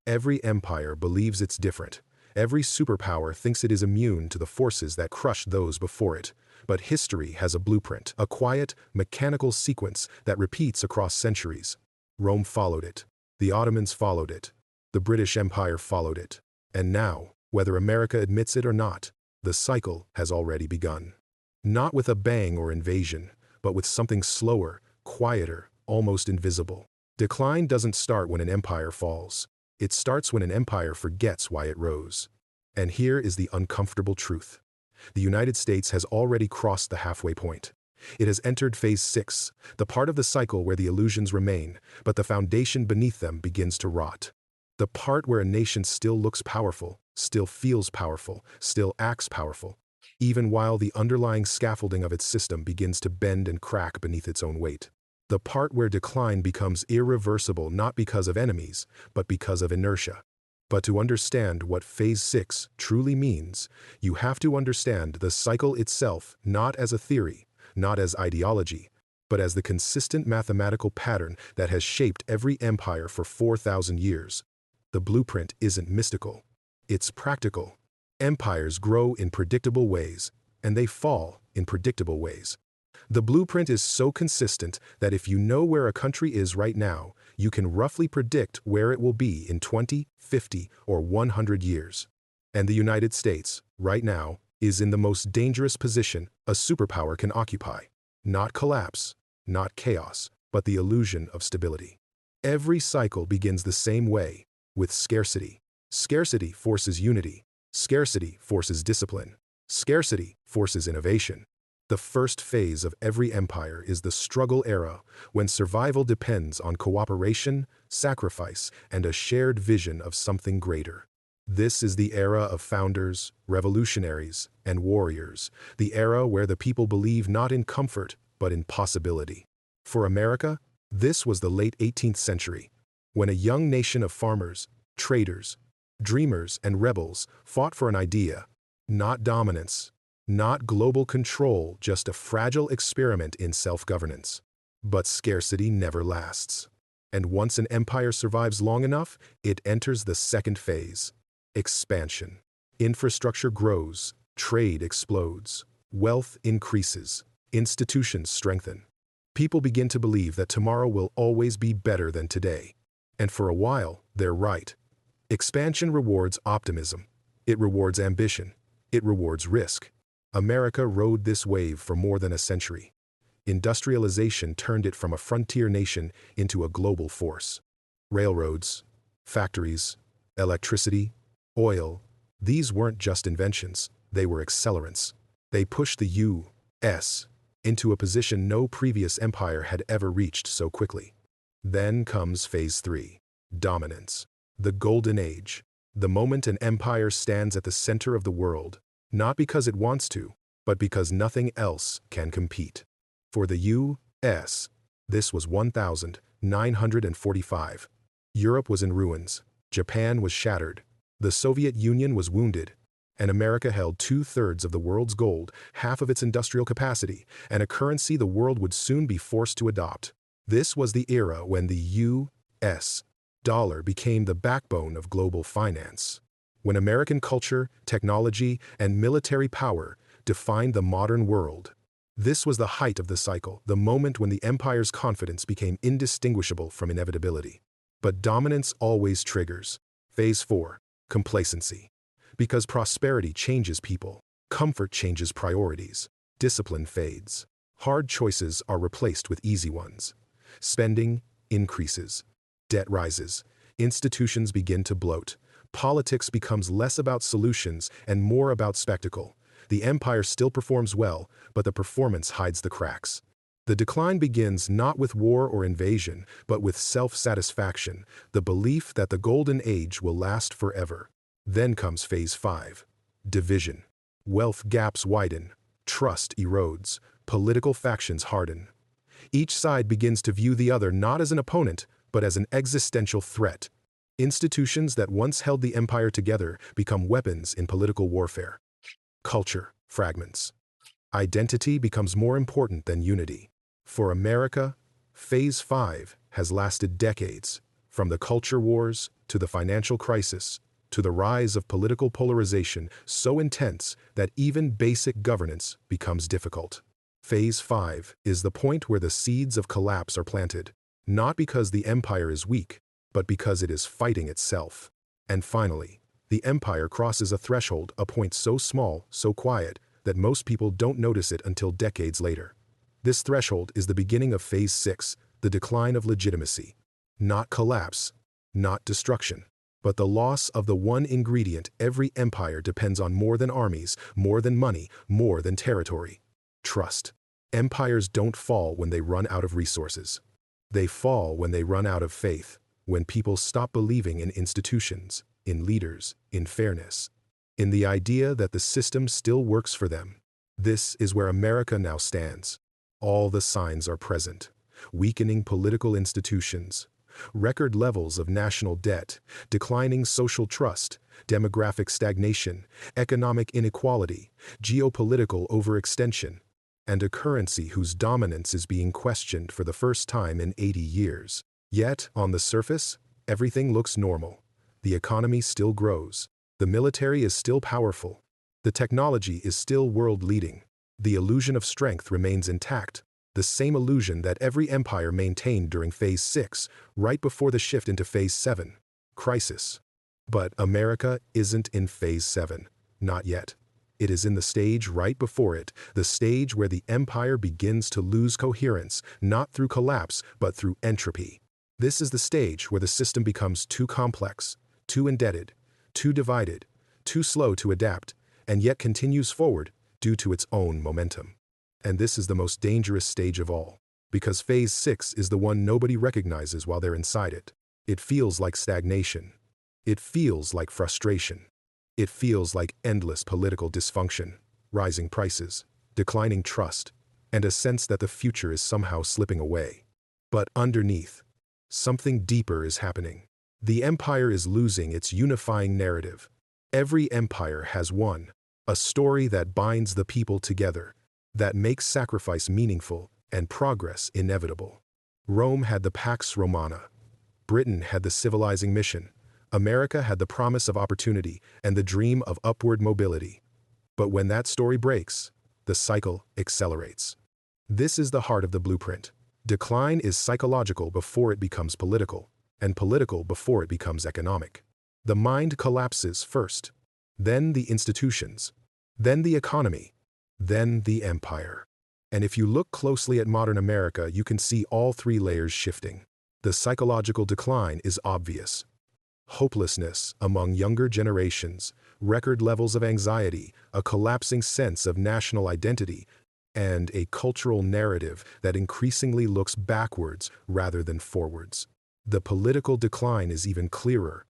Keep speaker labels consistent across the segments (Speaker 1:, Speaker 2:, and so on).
Speaker 1: Every empire believes it's different. Every superpower thinks it is immune to the forces that crush those before it. But history has a blueprint, a quiet, mechanical sequence that repeats across centuries. Rome followed it. The Ottomans followed it. The British Empire followed it. And now, whether America admits it or not, the cycle has already begun. Not with a bang or invasion, but with something slower, quieter, almost invisible. Decline doesn't start when an empire falls. It starts when an empire forgets why it rose. And here is the uncomfortable truth. The United States has already crossed the halfway point. It has entered phase 6, the part of the cycle where the illusions remain, but the foundation beneath them begins to rot. The part where a nation still looks powerful, still feels powerful, still acts powerful, even while the underlying scaffolding of its system begins to bend and crack beneath its own weight. The part where decline becomes irreversible not because of enemies, but because of inertia. But to understand what phase 6 truly means, you have to understand the cycle itself not as a theory, not as ideology, but as the consistent mathematical pattern that has shaped every empire for 4,000 years. The blueprint isn't mystical. It's practical. Empires grow in predictable ways, and they fall in predictable ways. The blueprint is so consistent that if you know where a country is right now, you can roughly predict where it will be in 20, 50, or 100 years. And the United States, right now, is in the most dangerous position a superpower can occupy. Not collapse, not chaos, but the illusion of stability. Every cycle begins the same way, with scarcity. Scarcity forces unity. Scarcity forces discipline. Scarcity forces innovation. The first phase of every empire is the struggle era, when survival depends on cooperation, sacrifice, and a shared vision of something greater. This is the era of founders, revolutionaries, and warriors, the era where the people believe not in comfort, but in possibility. For America, this was the late 18th century, when a young nation of farmers, traders, dreamers, and rebels fought for an idea, not dominance, not global control, just a fragile experiment in self-governance. But scarcity never lasts. And once an empire survives long enough, it enters the second phase. Expansion. Infrastructure grows, trade explodes, wealth increases, institutions strengthen. People begin to believe that tomorrow will always be better than today. And for a while, they're right. Expansion rewards optimism. It rewards ambition. It rewards risk. America rode this wave for more than a century. Industrialization turned it from a frontier nation into a global force. Railroads, factories, electricity, oil, these weren't just inventions, they were accelerants. They pushed the U.S. into a position no previous empire had ever reached so quickly. Then comes phase 3, dominance. The golden age, the moment an empire stands at the center of the world, not because it wants to, but because nothing else can compete. For the U.S., this was 1945. Europe was in ruins, Japan was shattered, the Soviet Union was wounded, and America held 2/3 of the world's gold, half of its industrial capacity, and a currency the world would soon be forced to adopt. This was the era when the U.S. dollar became the backbone of global finance. When American culture, technology, and military power defined the modern world. This was the height of the cycle, the moment when the empire's confidence became indistinguishable from inevitability. But dominance always triggers. Phase 4, complacency. Because prosperity changes people, comfort changes priorities, discipline fades. Hard choices are replaced with easy ones. Spending increases, debt rises, institutions begin to bloat. Politics becomes less about solutions and more about spectacle. The empire still performs well, but the performance hides the cracks. The decline begins not with war or invasion, but with self-satisfaction, the belief that the golden age will last forever. Then comes phase 5, division. Wealth gaps widen, trust erodes, political factions harden. Each side begins to view the other not as an opponent, but as an existential threat. Institutions that once held the empire together become weapons in political warfare. Culture fragments. Identity becomes more important than unity. For America, Phase 5 has lasted decades, from the culture wars to the financial crisis, to the rise of political polarization so intense that even basic governance becomes difficult. Phase 5 is the point where the seeds of collapse are planted, not because the empire is weak, but because it is fighting itself. And finally, the empire crosses a threshold, a point so small, so quiet, that most people don't notice it until decades later. This threshold is the beginning of Phase 6, the decline of legitimacy. Not collapse, not destruction, but the loss of the one ingredient every empire depends on more than armies, more than money, more than territory: trust. Empires don't fall when they run out of resources. They fall when they run out of faith, when people stop believing in institutions, in leaders, in fairness, in the idea that the system still works for them. This is where America now stands. All the signs are present: weakening political institutions, record levels of national debt, declining social trust, demographic stagnation, economic inequality, geopolitical overextension, and a currency whose dominance is being questioned for the first time in 80 years. Yet, on the surface, everything looks normal. The economy still grows. The military is still powerful. The technology is still world-leading. The illusion of strength remains intact, the same illusion that every empire maintained during Phase 6, right before the shift into Phase 7, crisis. But America isn't in Phase 7, not yet. It is in the stage right before it, the stage where the empire begins to lose coherence, not through collapse, but through entropy. This is the stage where the system becomes too complex, too indebted, too divided, too slow to adapt, and yet continues forward due to its own momentum. And this is the most dangerous stage of all, because Phase 6 is the one nobody recognizes while they're inside it. It feels like stagnation. It feels like frustration. It feels like endless political dysfunction, rising prices, declining trust, and a sense that the future is somehow slipping away. But underneath, something deeper is happening. The empire is losing its unifying narrative. Every empire has one, a story that binds the people together, that makes sacrifice meaningful and progress inevitable. Rome had the Pax Romana. Britain had the civilizing mission. America had the promise of opportunity and the dream of upward mobility. But when that story breaks, the cycle accelerates. This is the heart of the blueprint. Decline is psychological before it becomes political, and political before it becomes economic. The mind collapses first, then the institutions, then the economy, then the empire. And if you look closely at modern America, you can see all three layers shifting. The psychological decline is obvious. Hopelessness among younger generations, record levels of anxiety, a collapsing sense of national identity, and a cultural narrative that increasingly looks backwards rather than forwards. The political decline is even clearer.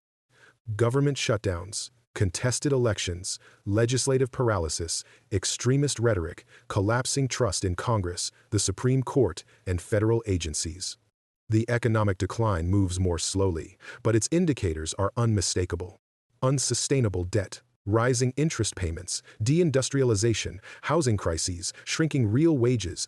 Speaker 1: Government shutdowns, contested elections, legislative paralysis, extremist rhetoric, collapsing trust in Congress, the Supreme Court, and federal agencies. The economic decline moves more slowly, but its indicators are unmistakable. Unsustainable debt, rising interest payments, deindustrialization, housing crises, shrinking real wages,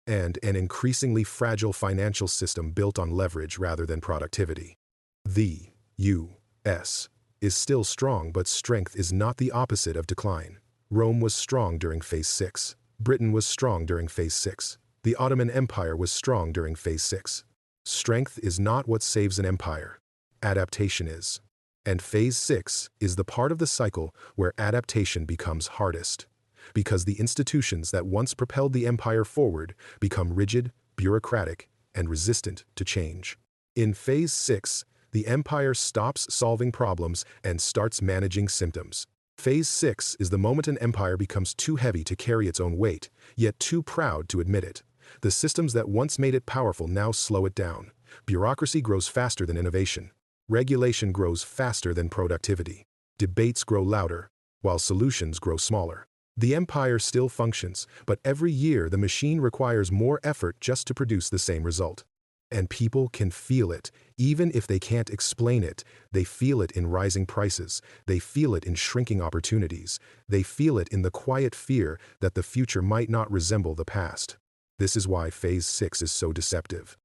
Speaker 1: and an increasingly fragile financial system built on leverage rather than productivity. The U.S. is still strong, but strength is not the opposite of decline. Rome was strong during Phase 6. Britain was strong during Phase 6. The Ottoman Empire was strong during Phase 6. Strength is not what saves an empire. Adaptation is. And Phase 6 is the part of the cycle where adaptation becomes hardest, because the institutions that once propelled the empire forward become rigid, bureaucratic, and resistant to change. In Phase 6, the empire stops solving problems and starts managing symptoms. Phase 6 is the moment an empire becomes too heavy to carry its own weight, yet too proud to admit it. The systems that once made it powerful now slow it down. Bureaucracy grows faster than innovation. Regulation grows faster than productivity. Debates grow louder, while solutions grow smaller. The empire still functions, but every year the machine requires more effort just to produce the same result. And people can feel it, even if they can't explain it. They feel it in rising prices. They feel it in shrinking opportunities. They feel it in the quiet fear that the future might not resemble the past. This is why Phase 6 is so deceptive.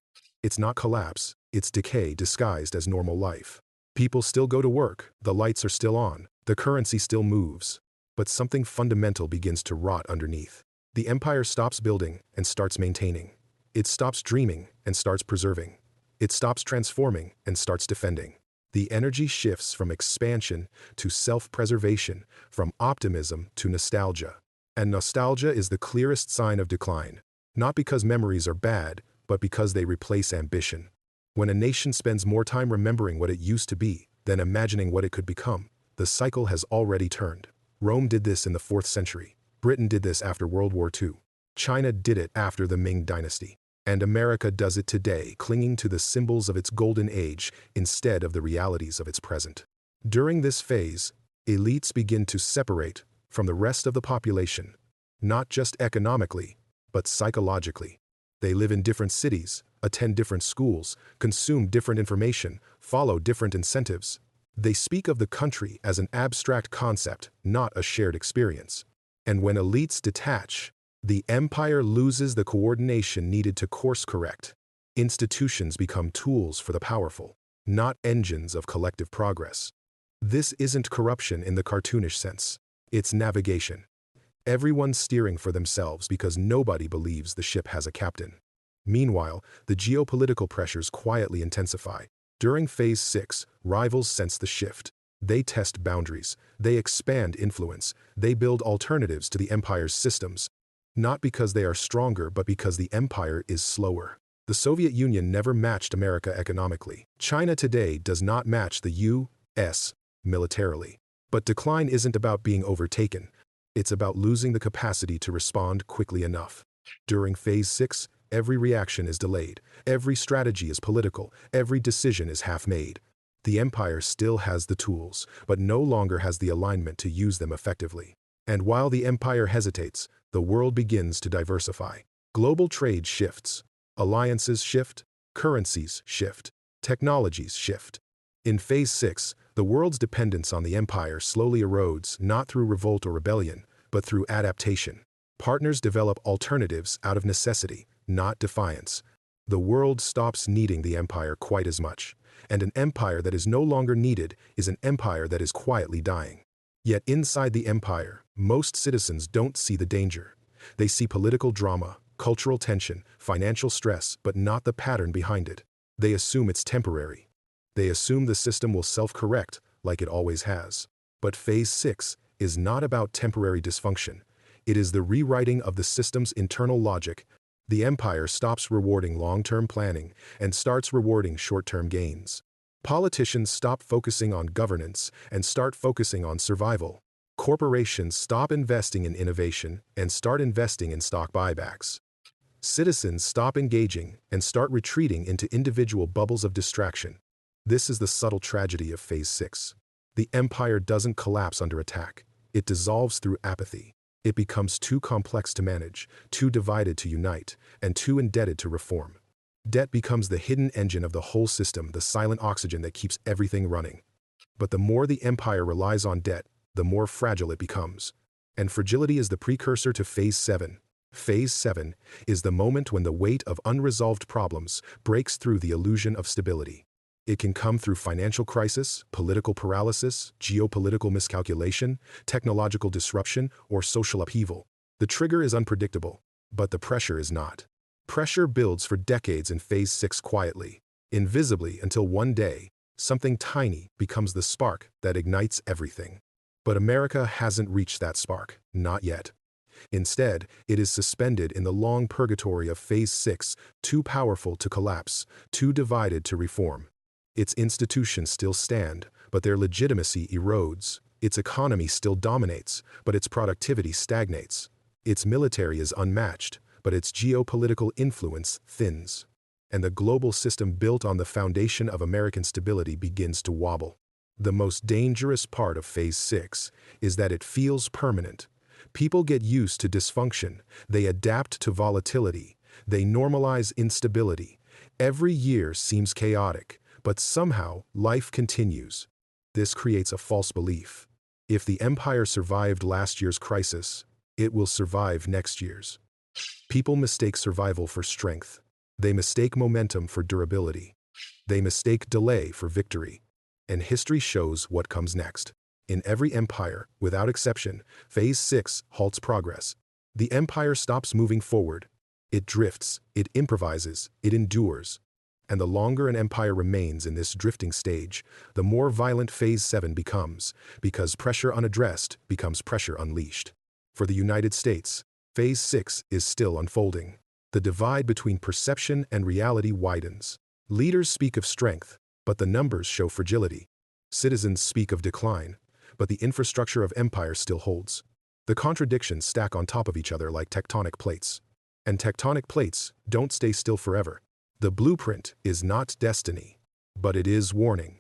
Speaker 1: It's not collapse, it's decay disguised as normal life. People still go to work, the lights are still on, the currency still moves. But something fundamental begins to rot underneath. The empire stops building and starts maintaining. It stops dreaming and starts preserving. It stops transforming and starts defending. The energy shifts from expansion to self-preservation, from optimism to nostalgia. And nostalgia is the clearest sign of decline, not because memories are bad, but because they replace ambition. When a nation spends more time remembering what it used to be than imagining what it could become, the cycle has already turned. Rome did this in the 4th century. Britain did this after World War II. China did it after the Ming Dynasty. And America does it today, clinging to the symbols of its golden age instead of the realities of its present. During this phase, elites begin to separate from the rest of the population, not just economically, but psychologically. They live in different cities, attend different schools, consume different information, follow different incentives. They speak of the country as an abstract concept, not a shared experience. And when elites detach, the empire loses the coordination needed to course correct. Institutions become tools for the powerful, not engines of collective progress. This isn't corruption in the cartoonish sense. It's navigation. Everyone's steering for themselves because nobody believes the ship has a captain. Meanwhile, the geopolitical pressures quietly intensify. During Phase 6, rivals sense the shift. They test boundaries, they expand influence, they build alternatives to the empire's systems. Not because they are stronger, but because the empire is slower. The Soviet Union never matched America economically. China today does not match the U.S. militarily. But decline isn't about being overtaken. It's about losing the capacity to respond quickly enough. During Phase 6, every reaction is delayed, every strategy is political, every decision is half-made. The empire still has the tools, but no longer has the alignment to use them effectively. And while the empire hesitates, the world begins to diversify. Global trade shifts, alliances shift, currencies shift, technologies shift. In Phase 6, the world's dependence on the empire slowly erodes, not through revolt or rebellion, but through adaptation. Partners develop alternatives out of necessity, not defiance. The world stops needing the empire quite as much, and an empire that is no longer needed is an empire that is quietly dying. Yet inside the empire, most citizens don't see the danger. They see political drama, cultural tension, financial stress, but not the pattern behind it. They assume it's temporary. They assume the system will self-correct, like it always has. But Phase 6 is not about temporary dysfunction. It is the rewriting of the system's internal logic. The empire stops rewarding long-term planning and starts rewarding short-term gains. Politicians stop focusing on governance and start focusing on survival. Corporations stop investing in innovation and start investing in stock buybacks. Citizens stop engaging and start retreating into individual bubbles of distraction. This is the subtle tragedy of Phase 6. The empire doesn't collapse under attack. It dissolves through apathy. It becomes too complex to manage, too divided to unite, and too indebted to reform. Debt becomes the hidden engine of the whole system, the silent oxygen that keeps everything running. But the more the empire relies on debt, the more fragile it becomes. And fragility is the precursor to Phase 7. Phase 7 is the moment when the weight of unresolved problems breaks through the illusion of stability. It can come through financial crisis, political paralysis, geopolitical miscalculation, technological disruption, or social upheaval. The trigger is unpredictable, but the pressure is not. Pressure builds for decades in Phase 6 quietly, invisibly, until one day, something tiny becomes the spark that ignites everything. But America hasn't reached that spark, not yet. Instead, it is suspended in the long purgatory of Phase 6, too powerful to collapse, too divided to reform. Its institutions still stand, but their legitimacy erodes. Its economy still dominates, but its productivity stagnates. Its military is unmatched, but its geopolitical influence thins. And the global system built on the foundation of American stability begins to wobble. The most dangerous part of Phase 6 is that it feels permanent. People get used to dysfunction, they adapt to volatility, they normalize instability. Every year seems chaotic, but somehow life continues. This creates a false belief. If the empire survived last year's crisis, it will survive next year's. People mistake survival for strength. They mistake momentum for durability. They mistake delay for victory. And history shows what comes next. In every empire, without exception, Phase 6 halts progress. The empire stops moving forward. It drifts, it improvises, it endures. And the longer an empire remains in this drifting stage, the more violent Phase 7 becomes, because pressure unaddressed becomes pressure unleashed. For the United States, Phase 6 is still unfolding. The divide between perception and reality widens. Leaders speak of strength, but the numbers show fragility. Citizens speak of decline, but the infrastructure of empire still holds. The contradictions stack on top of each other like tectonic plates. And tectonic plates don't stay still forever. The blueprint is not destiny, but it is warning.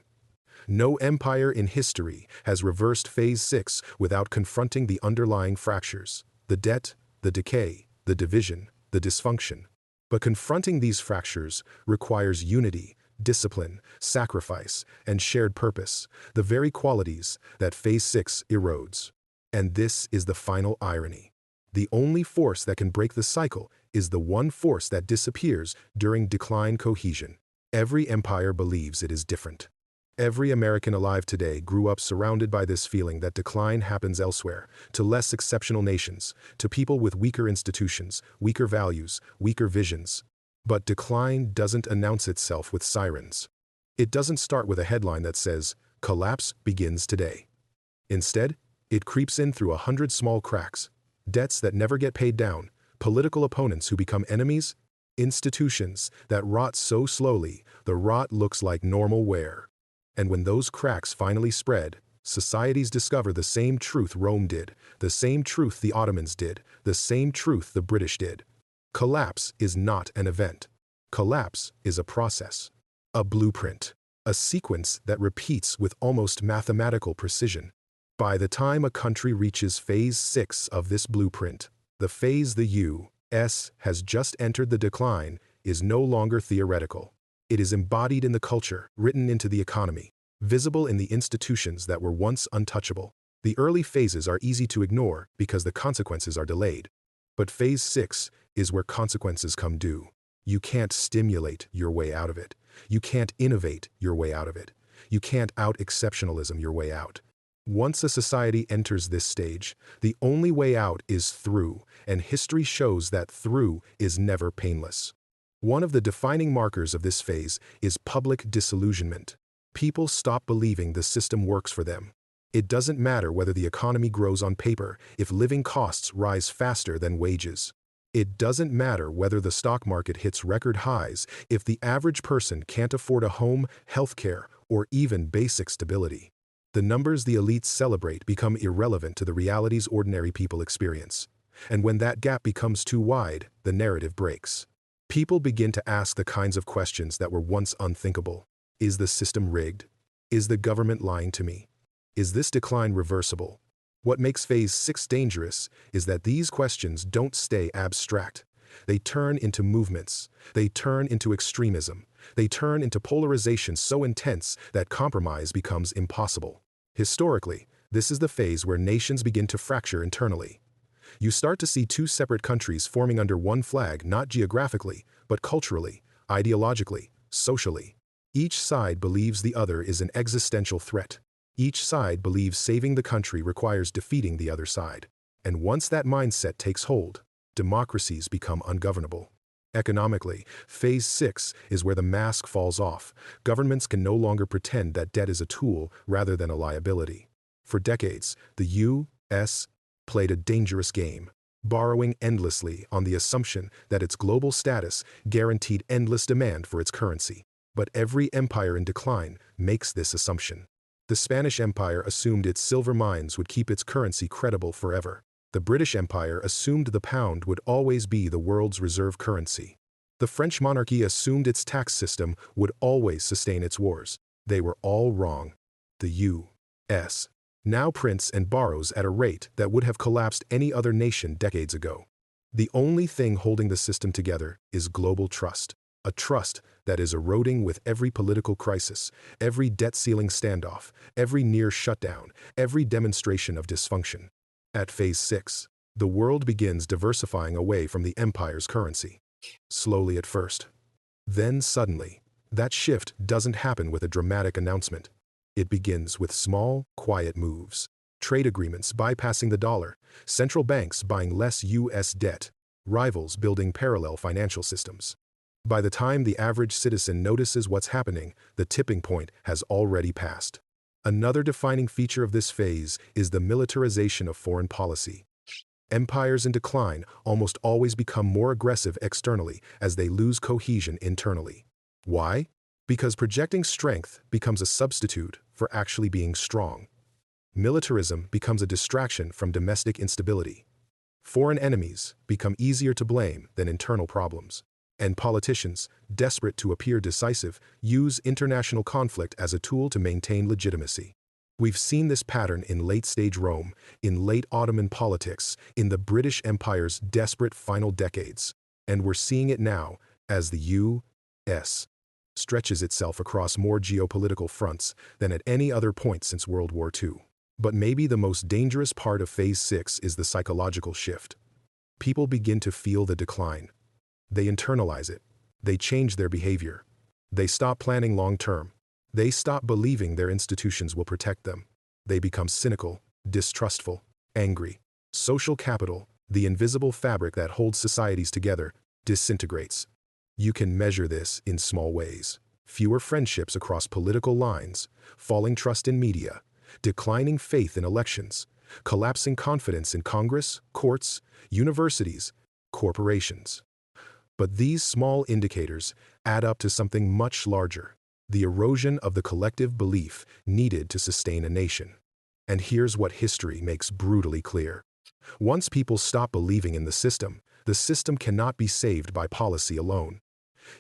Speaker 1: No empire in history has reversed Phase 6 without confronting the underlying fractures, the debt, the decay, the division, the dysfunction. But confronting these fractures requires unity, discipline, sacrifice, and shared purpose, the very qualities that Phase 6 erodes. And this is the final irony. The only force that can break the cycle is the one force that disappears during decline cohesion. Every empire believes it is different. Every American alive today grew up surrounded by this feeling that decline happens elsewhere, to less exceptional nations, to people with weaker institutions, weaker values, weaker visions. But decline doesn't announce itself with sirens. It doesn't start with a headline that says, "Collapse begins today." Instead, it creeps in through 100 small cracks, debts that never get paid down, political opponents who become enemies, institutions that rot so slowly the rot looks like normal wear. And when those cracks finally spread, societies discover the same truth Rome did, the same truth the Ottomans did, the same truth the British did. Collapse is not an event. Collapse is a process, a blueprint, a sequence that repeats with almost mathematical precision. By the time a country reaches Phase 6 of this blueprint, the phase the U.S. has just entered the decline is no longer theoretical. It is embodied in the culture, written into the economy, visible in the institutions that were once untouchable. The early phases are easy to ignore because the consequences are delayed. But Phase 6 is where consequences come due. You can't stimulate your way out of it. You can't innovate your way out of it. You can't out-exceptionalism your way out. Once a society enters this stage, the only way out is through, and history shows that through is never painless. One of the defining markers of this phase is public disillusionment. People stop believing the system works for them. It doesn't matter whether the economy grows on paper if living costs rise faster than wages. It doesn't matter whether the stock market hits record highs if the average person can't afford a home, healthcare, or even basic stability. The numbers the elites celebrate become irrelevant to the realities ordinary people experience. And when that gap becomes too wide, the narrative breaks. People begin to ask the kinds of questions that were once unthinkable. Is the system rigged? Is the government lying to me? Is this decline reversible? What makes Phase 6 dangerous is that these questions don't stay abstract. They turn into movements. They turn into extremism. They turn into polarization so intense that compromise becomes impossible. Historically, this is the phase where nations begin to fracture internally. You start to see two separate countries forming under one flag, not geographically, but culturally, ideologically, socially. Each side believes the other is an existential threat. Each side believes saving the country requires defeating the other side. And once that mindset takes hold, democracies become ungovernable. Economically, Phase 6 is where the mask falls off. Governments can no longer pretend that debt is a tool rather than a liability. For decades, the U.S. played a dangerous game, borrowing endlessly on the assumption that its global status guaranteed endless demand for its currency. But every empire in decline makes this assumption. The Spanish Empire assumed its silver mines would keep its currency credible forever. The British Empire assumed the pound would always be the world's reserve currency. The French monarchy assumed its tax system would always sustain its wars. They were all wrong. The U.S. now prints and borrows at a rate that would have collapsed any other nation decades ago. The only thing holding the system together is global trust, a trust that is eroding with every political crisis, every debt-ceiling standoff, every near shutdown, every demonstration of dysfunction. At Phase 6, the world begins diversifying away from the empire's currency. Slowly at first. Then suddenly, that shift doesn't happen with a dramatic announcement. It begins with small, quiet moves. Trade agreements bypassing the dollar, central banks buying less U.S. debt, rivals building parallel financial systems. By the time the average citizen notices what's happening, the tipping point has already passed. Another defining feature of this phase is the militarization of foreign policy. Empires in decline almost always become more aggressive externally as they lose cohesion internally. Why? Because projecting strength becomes a substitute for actually being strong. Militarism becomes a distraction from domestic instability. Foreign enemies become easier to blame than internal problems. And politicians, desperate to appear decisive, use international conflict as a tool to maintain legitimacy. We've seen this pattern in late-stage Rome, in late Ottoman politics, in the British Empire's desperate final decades. And we're seeing it now as the U.S. stretches itself across more geopolitical fronts than at any other point since World War II. But maybe the most dangerous part of Phase 6 is the psychological shift. People begin to feel the decline. They internalize it. They change their behavior. They stop planning long-term. They stop believing their institutions will protect them. They become cynical, distrustful, angry. Social capital, the invisible fabric that holds societies together, disintegrates. You can measure this in small ways. Fewer friendships across political lines, falling trust in media, declining faith in elections, collapsing confidence in Congress, courts, universities, corporations. But these small indicators add up to something much larger: the erosion of the collective belief needed to sustain a nation. And here's what history makes brutally clear. Once people stop believing in the system cannot be saved by policy alone.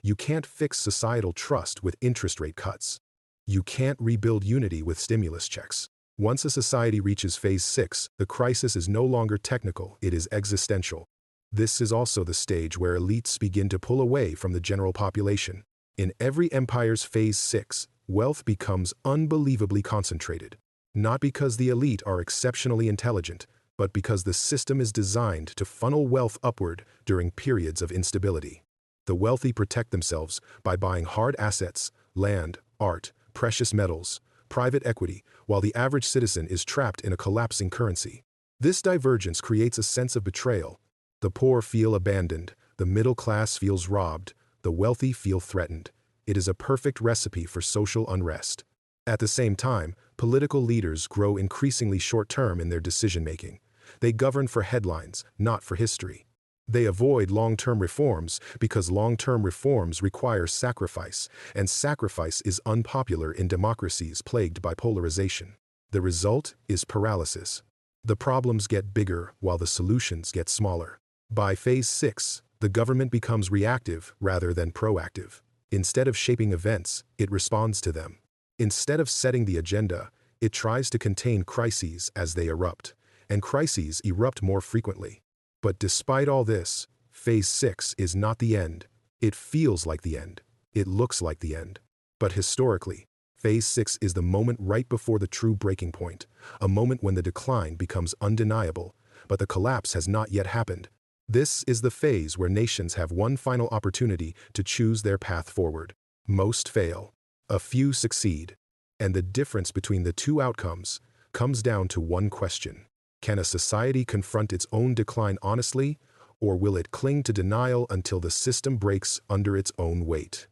Speaker 1: You can't fix societal trust with interest rate cuts. You can't rebuild unity with stimulus checks. Once a society reaches Phase 6, the crisis is no longer technical, it is existential. This is also the stage where elites begin to pull away from the general population. In every empire's Phase 6, wealth becomes unbelievably concentrated. Not because the elite are exceptionally intelligent, but because the system is designed to funnel wealth upward during periods of instability. The wealthy protect themselves by buying hard assets, land, art, precious metals, private equity, while the average citizen is trapped in a collapsing currency. This divergence creates a sense of betrayal. The poor feel abandoned, the middle class feels robbed, the wealthy feel threatened. It is a perfect recipe for social unrest. At the same time, political leaders grow increasingly short-term in their decision-making. They govern for headlines, not for history. They avoid long-term reforms because long-term reforms require sacrifice, and sacrifice is unpopular in democracies plagued by polarization. The result is paralysis. The problems get bigger while the solutions get smaller. By Phase 6, the government becomes reactive rather than proactive. Instead of shaping events, it responds to them. Instead of setting the agenda, it tries to contain crises as they erupt, and crises erupt more frequently. But despite all this, Phase 6 is not the end. It feels like the end. It looks like the end. But historically, Phase 6 is the moment right before the true breaking point, a moment when the decline becomes undeniable, but the collapse has not yet happened. This is the phase where nations have one final opportunity to choose their path forward. Most fail. A few succeed. And the difference between the two outcomes comes down to one question. Can a society confront its own decline honestly, or will it cling to denial until the system breaks under its own weight?